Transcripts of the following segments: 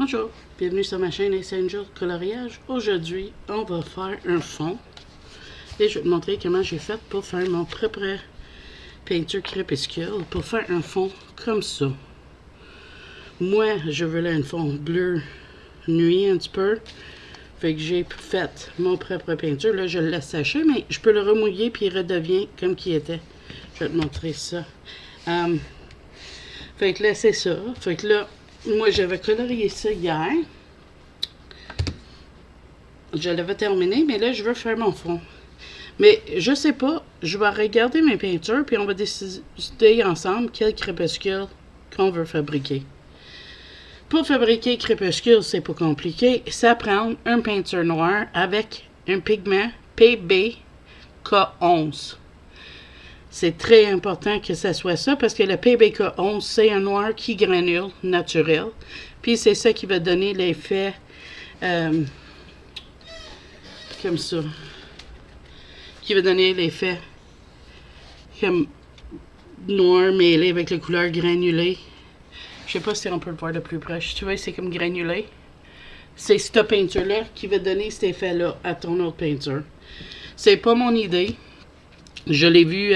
Bonjour, bienvenue sur ma chaîne Essential Coloriage. Aujourd'hui, on va faire un fond et je vais te montrer comment j'ai fait pour faire mon propre peinture crépuscule pour faire un fond comme ça. Moi, je voulais un fond bleu nuit un petit peu, fait que j'ai fait mon propre peinture. Là, je le laisse sécher, mais je peux le remouiller puis il redevient comme qu'il était. Je vais te montrer ça. Fait que là, c'est ça. Fait que là, moi, j'avais colorié ça hier. Je l'avais terminé, mais là, je veux faire mon fond. Mais je sais pas, je vais regarder mes peintures, puis on va décider ensemble quel crépuscule qu'on veut fabriquer. Pour fabriquer crépuscule, c'est pas compliqué. Ça prend une peinture noire avec un pigment PBK11. C'est très important que ça soit ça parce que le PBK11, c'est un noir qui granule naturel. Puis c'est ça qui va donner l'effet comme ça. Qui va donner l'effet comme noir mêlé avec les couleurs granulées. Je sais pas si on peut le voir de plus proche. Tu vois, c'est comme granulé. C'est cette peinture-là qui va donner cet effet-là à ton autre peinture. C'est pas mon idée. Je l'ai vu,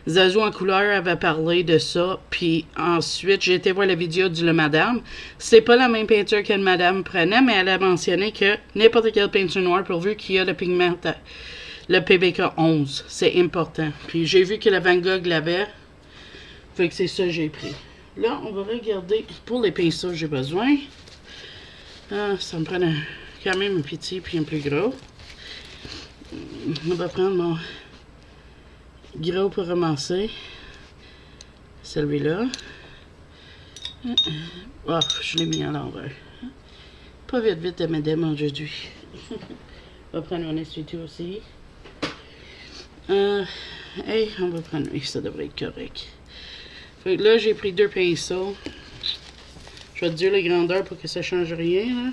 Zazou en couleur avait parlé de ça, puis ensuite j'ai été voir la vidéo du Le Madame. C'est pas la même peinture que le Madame prenait, mais elle a mentionné que n'importe quelle peinture noire, pourvu qu'il y a le pigment, le PBK 11, c'est important. Puis j'ai vu que la Van Gogh l'avait, fait que c'est ça que j'ai pris. Là, on va regarder, pour les pinceaux j'ai besoin. Ça me prend quand même un petit puis un plus gros. On va prendre mon gros pour ramasser. Celui-là. Oh, je l'ai mis à l'envers. Pas vite, vite à madame aujourd'hui. On va prendre un essuie-tout aussi. Et on va prendre... Ça devrait être correct. Fait que là, j'ai pris deux pinceaux. Je vais te dire les grandeurs pour que ça ne change rien.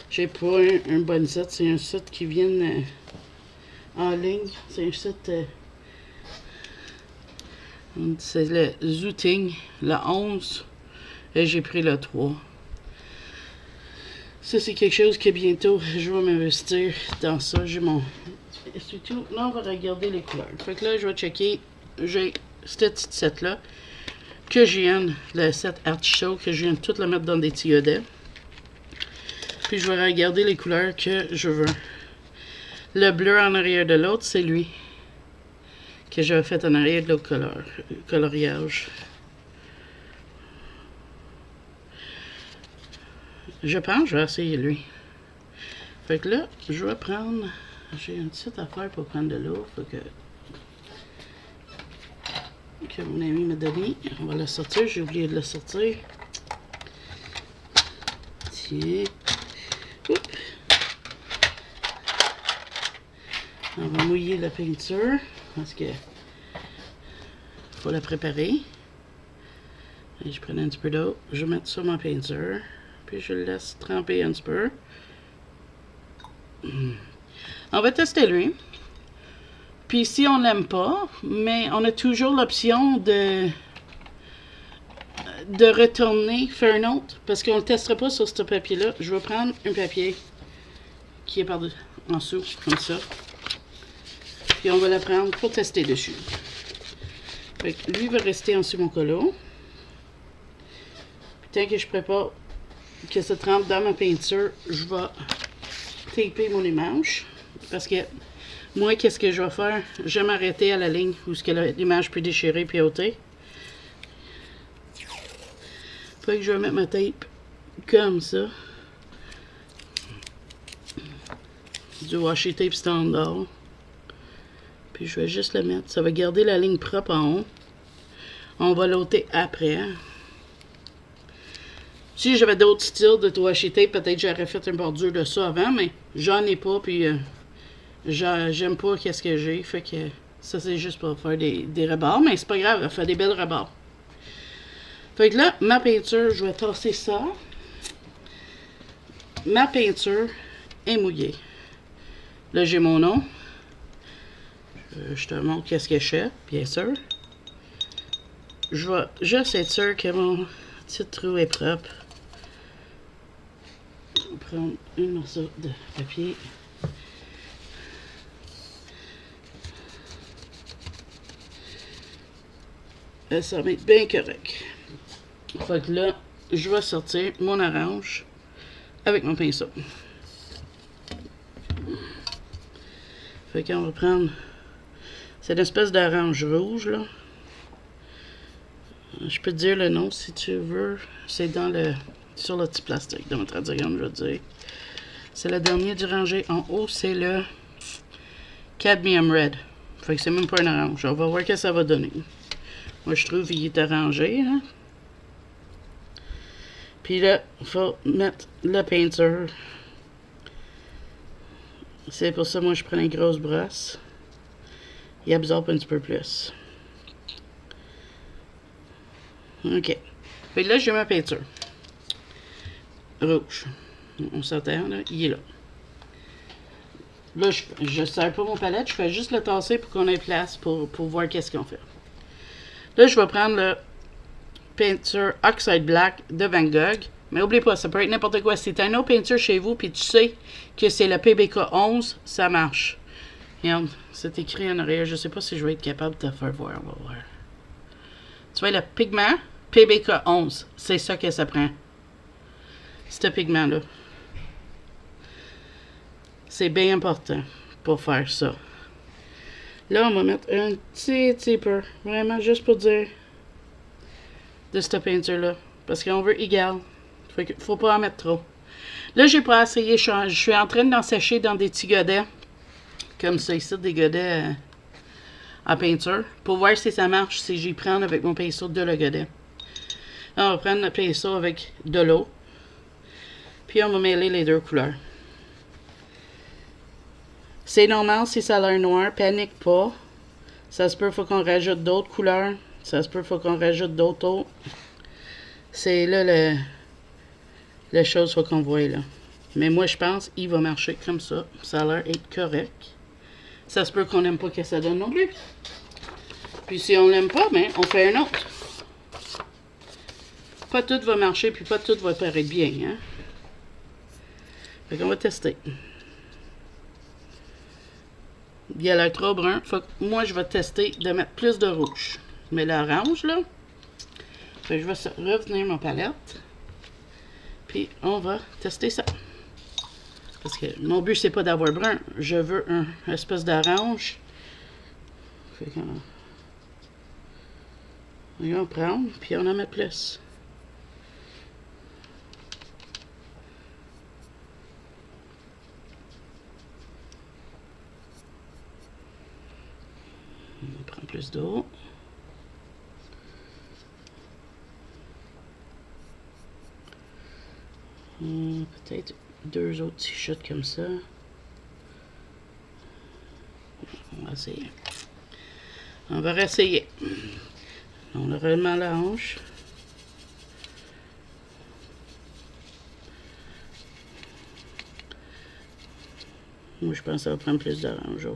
J'ai pas un bon set. C'est un set qui vient en ligne. C'est un set... c'est le Zooting, le 11, et j'ai pris le 3. Ça, c'est quelque chose que bientôt, je vais m'investir dans ça. J'ai mon... Surtout, là, on va regarder les couleurs. Fait que là, je vais checker. J'ai ce petit set-là, que je viens, le set Artichaut, que je viens de tout le mettre dans des tillodets. Puis, je vais regarder les couleurs que je veux. Le bleu en arrière de l'autre, c'est lui que j'avais fait en arrière de l'autre coloriage. Je pense que je vais essayer lui. Fait que là, je vais prendre... J'ai une petite affaire pour prendre de l'eau. Faut que mon ami m'a donné. On va la sortir. J'ai oublié de la sortir. Tiens. Oups. On va mouiller la peinture. Parce que faut la préparer. Et je prends un petit peu d'eau. Je vais mettre sur ma peinture. Puis je le laisse tremper un petit peu. On va tester lui. Puis si on l'aime pas, mais on a toujours l'option de retourner, faire un autre. Parce qu'on ne le testera pas sur ce papier-là. Je vais prendre un papier qui est par-dessus, en dessous, comme ça. Puis on va la prendre pour tester dessus. Fait que lui va rester en dessous mon colo. Puis tant que je prépare que ça trempe dans ma peinture, je vais taper mon image. Parce que moi, qu'est-ce que je vais faire? Je vais m'arrêter à la ligne où l'image peut déchirer puis ôter. Fait que je vais mettre ma tape comme ça. Du washi tape standard. Puis je vais juste le mettre. Ça va garder la ligne propre en haut. On va l'ôter après. Si j'avais d'autres styles de washi tape, peut-être j'aurais fait une bordure de ça avant, mais j'en ai pas, puis j'aime pas qu'est-ce que j'ai. Fait que ça, c'est juste pour faire des rebords, mais c'est pas grave, elle fait des belles rebords. Fait que là, ma peinture, je vais tasser ça. Ma peinture est mouillée. Là, j'ai mon nom. Je te montre qu'est-ce que je fais, bien sûr. Je vais juste être sûr que mon petit trou est propre. prendre un morceau de papier. Ça va être bien correct. Fait que là, je vais sortir mon orange avec mon pinceau. Fait qu'on va prendre... C'est une espèce d'orange rouge, là. Je peux te dire le nom si tu veux. C'est dans le... sur le petit plastique de votre diagramme, je veux dire. C'est le dernier du rangé. En haut, c'est le Cadmium Red. Fait que c'est même pas un orange. On va voir ce que ça va donner. Moi, je trouve qu'il est orangé, hein. Puis là, il faut mettre le painter. C'est pour ça, moi, je prends les grosses brosses. Il absorbe un petit peu plus. OK. Puis là, j'ai ma peinture. Rouge. On s'entend, là. Il est là. Là, je ne sers pas mon palette. Je fais juste le tasser pour qu'on ait place pour voir qu'est-ce qu'on fait. Là, je vais prendre le peinture Oxide Black de Van Gogh. Mais n'oubliez pas, ça peut être n'importe quoi. Si tu as une autre peinture chez vous, puis tu sais que c'est le PBK 11, ça marche. Regarde, c'est écrit en arrière. Je ne sais pas si je vais être capable de te faire voir. On va voir. Tu vois, le pigment PBK 11, c'est ça que ça prend. Ce pigment-là. C'est bien important pour faire ça. Là, on va mettre un petit peu. Vraiment, juste pour dire de cette peinture-là. Parce qu'on veut égal. Fait qu'il faut pas en mettre trop. Là, j'ai pas essayé. Je suis en train d'en sécher dans des petits godets. Comme ça, ici, des godets en peinture. Pour voir si ça marche, si j'y prends avec mon pinceau de le godet. Là, on va prendre le pinceau avec de l'eau. Puis, on va mêler les deux couleurs. C'est normal si ça a l'air noir. Panique pas. Ça se peut, faut qu'on rajoute d'autres couleurs. Ça se peut, faut qu'on rajoute d'autres eaux. C'est là la chose faut qu'on voit là. Mais moi, je pense qu'il va marcher comme ça. Ça a l'air être correct. Ça se peut qu'on n'aime pas que ça donne non plus. Puis si on l'aime pas, ben, on fait un autre. Pas tout va marcher, puis pas tout va paraître bien, hein. Fait qu'on va tester. Il a l'air trop brun. Fait que moi, je vais tester de mettre plus de rouge. Mais l'orange, là, fait que je vais revenir ma palette. Puis, on va tester ça. Parce que mon but, c'est pas d'avoir brun. Je veux un espèce d'orange. Fait qu'on va prendre, puis on en met plus. On prend plus d'eau. Peut-être 2 autres petits shots comme ça. On va essayer. On va réessayer. On le remélange. Moi, je pense que ça va prendre plus d'orange.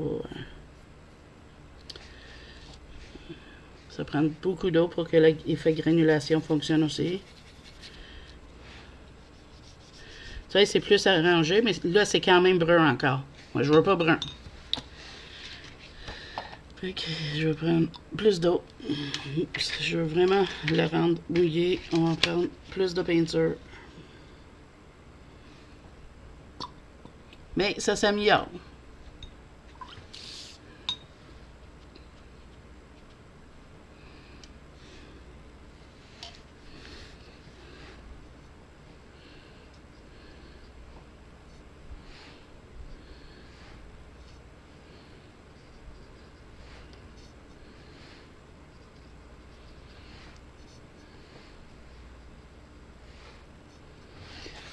Ça prend beaucoup d'eau pour que l'effet granulation fonctionne aussi. Tu vois, c'est plus arrangé, mais là, c'est quand même brun encore. Moi, je veux pas brun. Fait que je vais prendre plus d'eau. Je veux vraiment la rendre mouillée. On va prendre plus de peinture. Mais ça s'améliore.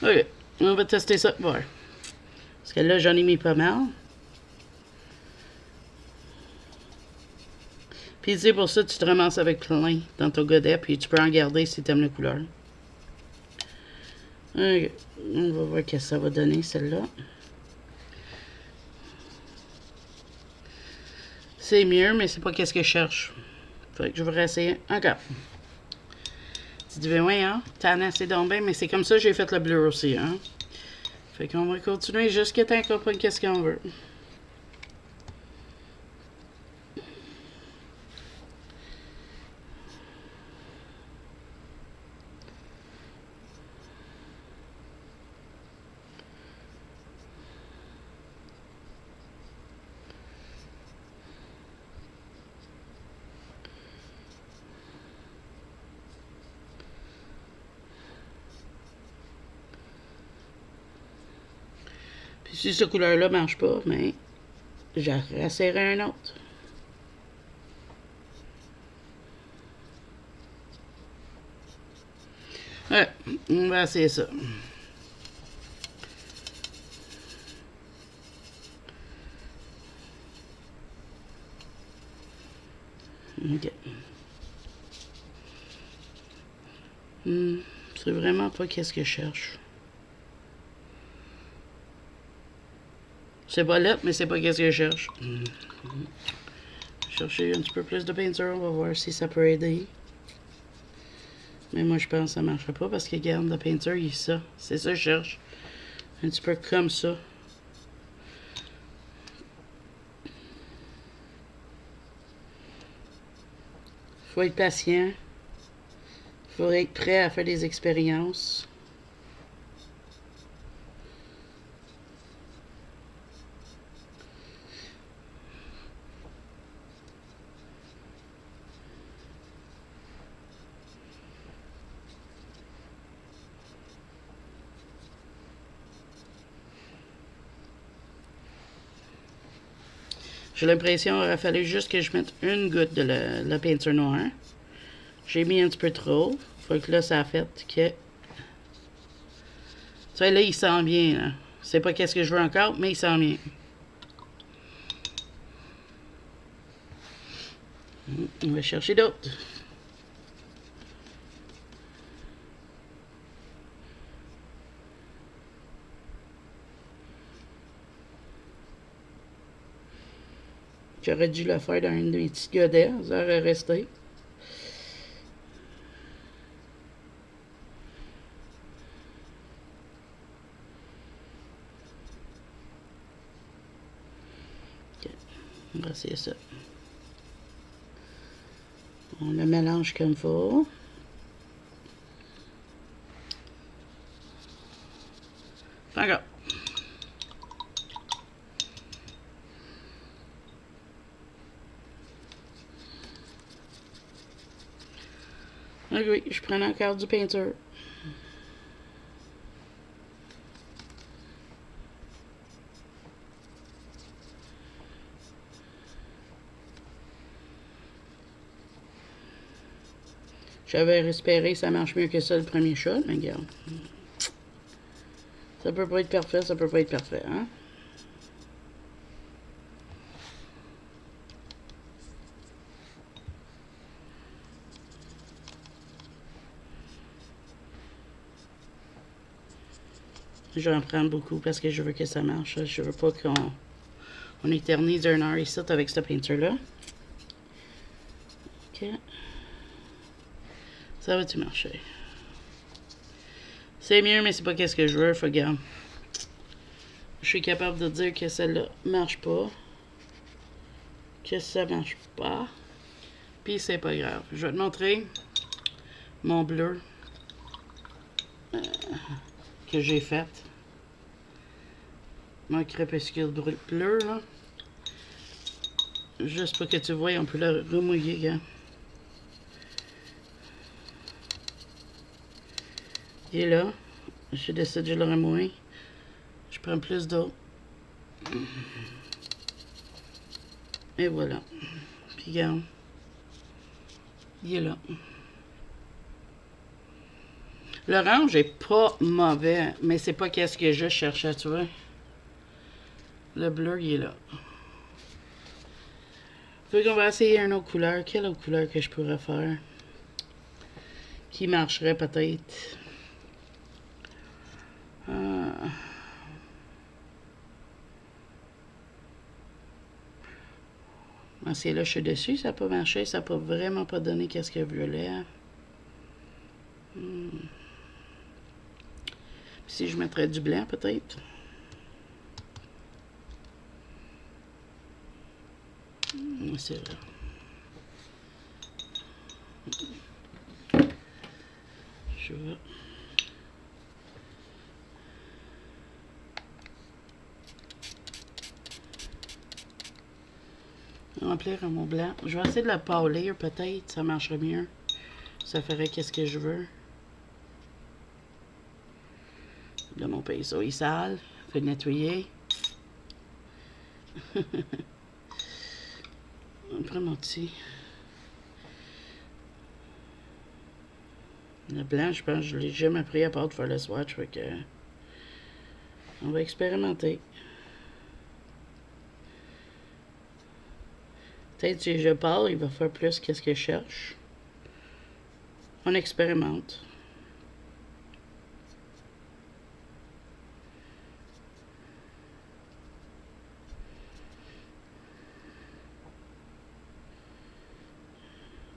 OK, on va tester ça, voir. Parce que là, j'en ai mis pas mal. Puis c'est pour ça que tu te ramasses avec plein dans ton godet, puis tu peux en garder si tu aimes la couleur. OK, on va voir ce que ça va donner, celle-là. C'est mieux, mais c'est pas qu'est-ce que je cherche. Fait que je vais réessayer encore. Tu dis, ben oui, hein, t'en as assez donc bien, mais c'est comme ça que j'ai fait le bleu aussi, hein. Fait qu'on va continuer jusqu'à temps qu'on prenne qu'est-ce qu'on veut. Puis si cette couleur-là marche pas, mais j'en rasserrai un autre. Ouais, on va essayer ça. Ok. C'est vraiment pas qu'est-ce que je cherche. C'est pas lettre, mais c'est pas qu'est-ce que je cherche. Chercher un petit peu plus de peinture, on va voir si ça peut aider. Mais moi, je pense que ça marchera pas parce que, regarde, la peinture, il est ça. C'est ça que je cherche. Un petit peu comme ça. Faut être patient. Faut être prêt à faire des expériences. J'ai l'impression qu'il aurait fallu juste que je mette une goutte de la peinture noire. J'ai mis un petit peu trop. Faut que là, ça a fait que... Tu vois, là, il sent bien. Là. C'est pas qu'est-ce que je veux encore, mais il sent bien. On va chercher d'autres. J'aurais dû le faire dans une des petites godets. Ça aurait resté. Okay. On va essayer ça. On le mélange comme il faut. Encore. Ok, oui, je prends encore du peinture. J'avais espéré que ça marche mieux que ça le premier shot, mais regarde. Ça peut pas être parfait, ça peut pas être parfait, hein? Je vais en prendre beaucoup parce que je veux que ça marche. Je veux pas qu'on éternise un heure ici avec cette peinture-là. Ok. Ça va-tu marcher? C'est mieux, mais c'est pas qu'est-ce que je veux. Faut regarde. Je suis capable de dire que celle-là marche pas. Que ça marche pas. Puis c'est pas grave. Je vais te montrer mon bleu que j'ai fait. Mon crépuscule bleu, là. Juste pour que tu vois, on peut le remouiller, gars. Il est là. Je décide de le remouiller. Je prends plus d'eau. Et voilà. Puis regarde. Il est là. L'orange est pas mauvais, mais c'est pas qu'est-ce que je cherchais, tu vois. Le bleu, il est là. Fait qu'on va essayer une autre couleur. Quelle autre couleur que je pourrais faire? Qui marcherait peut-être? C'est là, je suis dessus, ça n'a pas marché, ça n'a pas vraiment pas donné qu'est-ce que je voulais. Ici, je mettrais du blanc, peut-être. C'est là. Je vais... remplir mon blanc. Je vais essayer de la polir, peut-être. Ça marcherait mieux. Ça ferait qu'est-ce que je veux. Là, mon pinceau est sale. Faut le nettoyer. On prend mon petit. Le blanc, je pense que je ne l'ai jamais pris à part de faire le swatch. Fait que on va expérimenter. Peut-être si je parle, il va faire plus qu'est-ce que je cherche. On expérimente.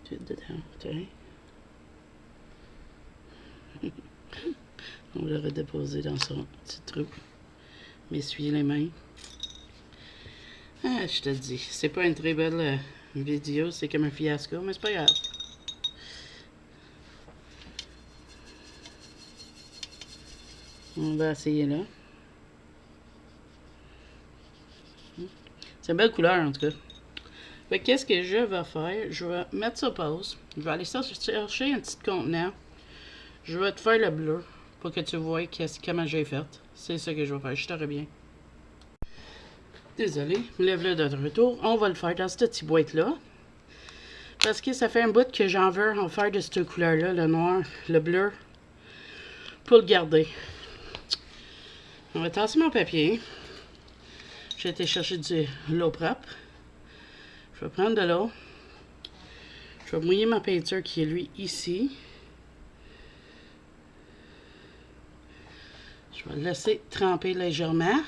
Tout dedans, tiens. On va le redéposer dans son petit trou. M'essuyer les mains. Ah, je te dis, c'est pas une très belle vidéo, c'est comme un fiasco, mais c'est pas grave. On va essayer là. C'est une belle couleur en tout cas. Fait qu'est-ce que je vais faire? Je vais mettre ça pause. Je vais aller chercher un petit contenant. Je vais te faire le bleu pour que tu vois comment j'ai fait. C'est ça que je vais faire. Je te reviens. Désolé, me lève là de retour. On va le faire dans cette petite boîte-là. Parce que ça fait un bout que j'en veux en faire de cette couleur-là, le noir, le bleu, pour le garder. On va tasser mon papier. J'ai été chercher de l'eau propre. Je vais prendre de l'eau. Je vais mouiller ma peinture qui est lui ici. Je vais le laisser tremper légèrement.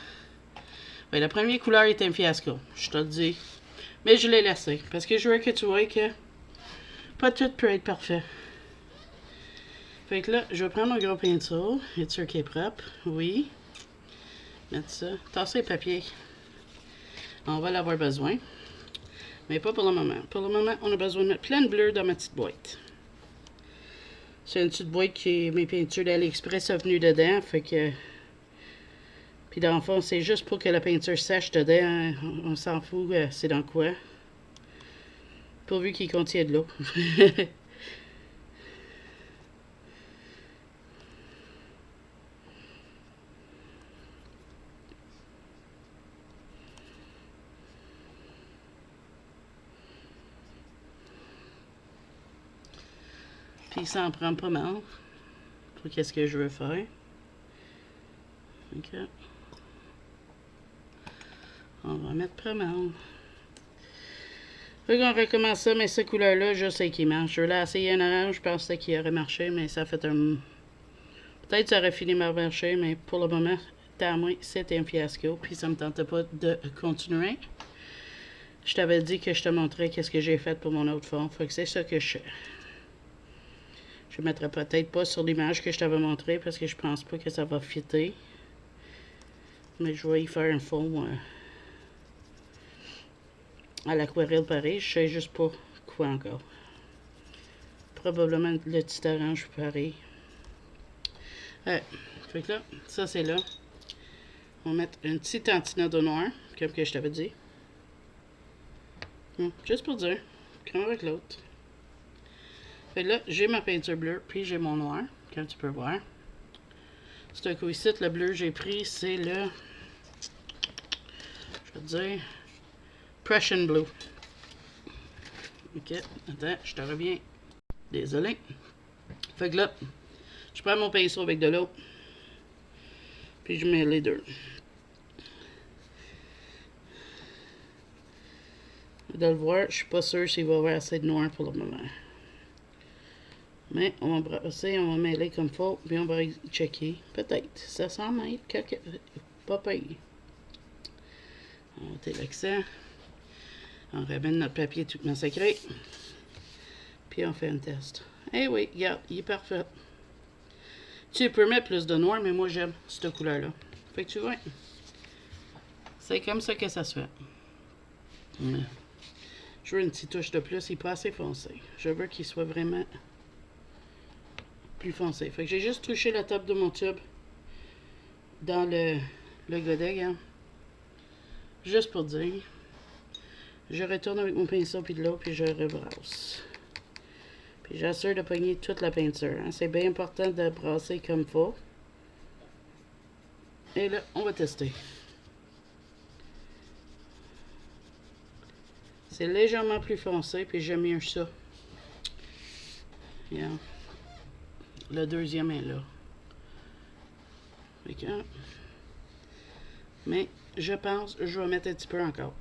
Ben, la première couleur est un fiasco, je te le dis. Mais je l'ai laissé parce que je veux que tu vois que pas tout peut être parfait. Fait que là, je vais prendre mon gros pinceau. Est-ce sûr qu'il est propre? Oui. Mettre ça. Tasser le papier. On va l'avoir besoin. Mais pas pour le moment. Pour le moment, on a besoin de mettre plein de bleu dans ma petite boîte. C'est une petite boîte qui mes peintures d'AliExpress sont venues dedans. Fait que... Puis dans le fond, c'est juste pour que la peinture sèche dedans. On s'en fout, c'est dans quoi. Pourvu qu'il contient de l'eau. Puis ça en prend pas mal. Pour qu'est-ce que je veux faire. OK. On va mettre pas mal. Fait qu'on recommence ça, mais cette couleur-là, je sais qu'il marche. Je l'ai essayé un orange, je pensais qu'il aurait marché, mais ça fait un... Peut-être que ça aurait fini par marcher, mais pour le moment, à moi, c'était un fiasco. Puis ça me tentait pas de continuer. Je t'avais dit que je te montrais qu'est-ce que j'ai fait pour mon autre fond. Fait que c'est ça que je fais. Je ne mettrai peut-être pas sur l'image que je t'avais montré parce que je pense pas que ça va fitter. Mais je vais y faire un fond à l'aquarelle pareil. Je sais juste pas quoi encore. Probablement le petit orange pareil. Fait que là, ça c'est là. On va mettre une petite tantina de noir, comme que je t'avais dit. Juste pour dire, comme avec l'autre. Fait que là, j'ai ma peinture bleue, puis j'ai mon noir, comme tu peux voir. C'est un coup ici, le bleu que j'ai pris, c'est le... Je vais te dire... Prussian Blue. Ok, attends, je te reviens. Désolé. Fait que là, je prends mon pinceau avec de l'eau. Puis je mets les deux. De le voir, je suis pas sûre s'il va y avoir assez de noir pour le moment. Mais on va brasser, on va mêler comme il faut, puis on va checker. Peut-être. Ça semble être pas payé. On va ôter l'accent. On ramène notre papier tout massacré. Puis on fait un test. Eh oui, regarde, il est parfait. Tu peux mettre plus de noir, mais moi j'aime cette couleur-là. Fait que tu vois, c'est comme ça que ça se fait. Je veux une petite touche de plus, il n'est pas assez foncé. Je veux qu'il soit vraiment plus foncé. Fait que j'ai juste touché la top de mon tube dans le godet, hein. Juste pour dire. Je retourne avec mon pinceau puis de l'eau, puis je rebrasse. Puis j'assure de pogner toute la peinture. Hein. C'est bien important de brasser comme il faut. Et là, on va tester. C'est légèrement plus foncé, puis j'aime mieux ça. Yeah. Le deuxième est là. Mais je pense que je vais mettre un petit peu encore.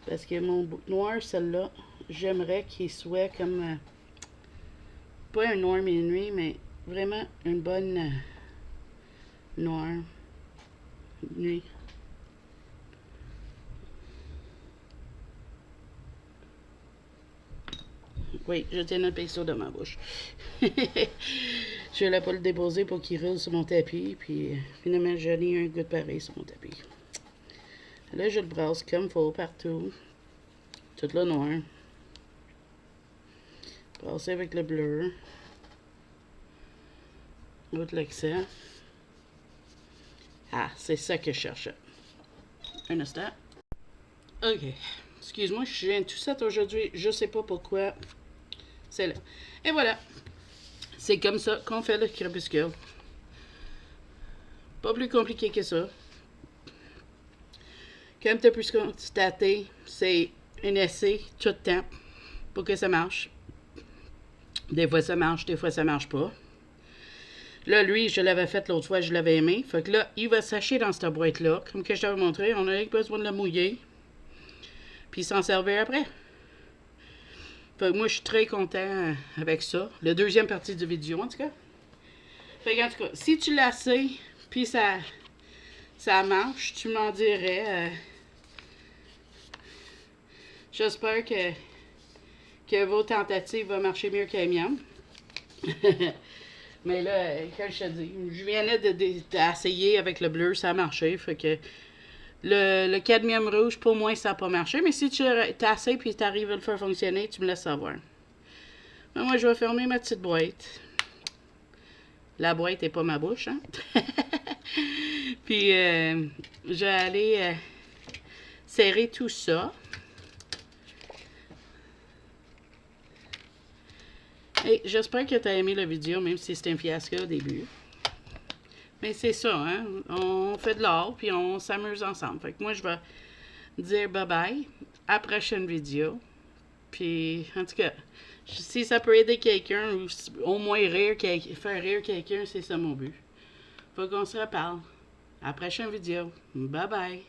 Parce que mon noir, celle-là, j'aimerais qu'il soit comme... pas un noir minuit, mais vraiment une bonne noir nuit. Oui, je tiens le pinceau dans ma bouche. Je voulais pas le déposer pour qu'il roule sur mon tapis. Puis finalement, j'ai mis un goût de pareil sur mon tapis. Là, je le brasse comme il faut partout. Tout le noir. Brasser avec le bleu. L'autre l'excès. Ah, c'est ça que je cherchais. Un instant. Ok. Excuse-moi, je viens tout ça aujourd'hui. Je sais pas pourquoi. C'est là. Et voilà. C'est comme ça qu'on fait le crépuscule. Pas plus compliqué que ça. Comme tu as pu constater, c'est un essai tout le temps pour que ça marche. Des fois ça marche, des fois ça marche pas. Là, lui, je l'avais fait l'autre fois, je l'avais aimé. Fait que là, il va sécher dans cette boîte-là. Comme que je t'avais montré, on a besoin de le mouiller. Puis s'en servir après. Fait que moi, je suis très content avec ça. La deuxième partie de vidéo, en tout cas. Fait que, en tout cas, si tu l'assais, puis ça marche, tu m'en dirais. J'espère que vos tentatives vont marcher mieux que les miennes. Mais là, comme je te dis, je venais d'essayer avec le bleu, ça a marché. Fait que le cadmium rouge, pour moi, ça n'a pas marché. Mais si tu essayes et tu arrives à le faire fonctionner, tu me laisses savoir. Mais moi, je vais fermer ma petite boîte. La boîte n'est pas ma bouche, hein? Puis, je vais aller serrer tout ça. Et j'espère que tu as aimé la vidéo, même si c'était un fiasco au début. Mais c'est ça, hein? On fait de l'art, puis on s'amuse ensemble. Fait que moi, je vais dire bye-bye. À la prochaine vidéo. Puis, en tout cas, si ça peut aider quelqu'un, ou au moins faire rire quelqu'un, c'est ça mon but. Faut qu'on se reparle. À la prochaine vidéo. Bye-bye.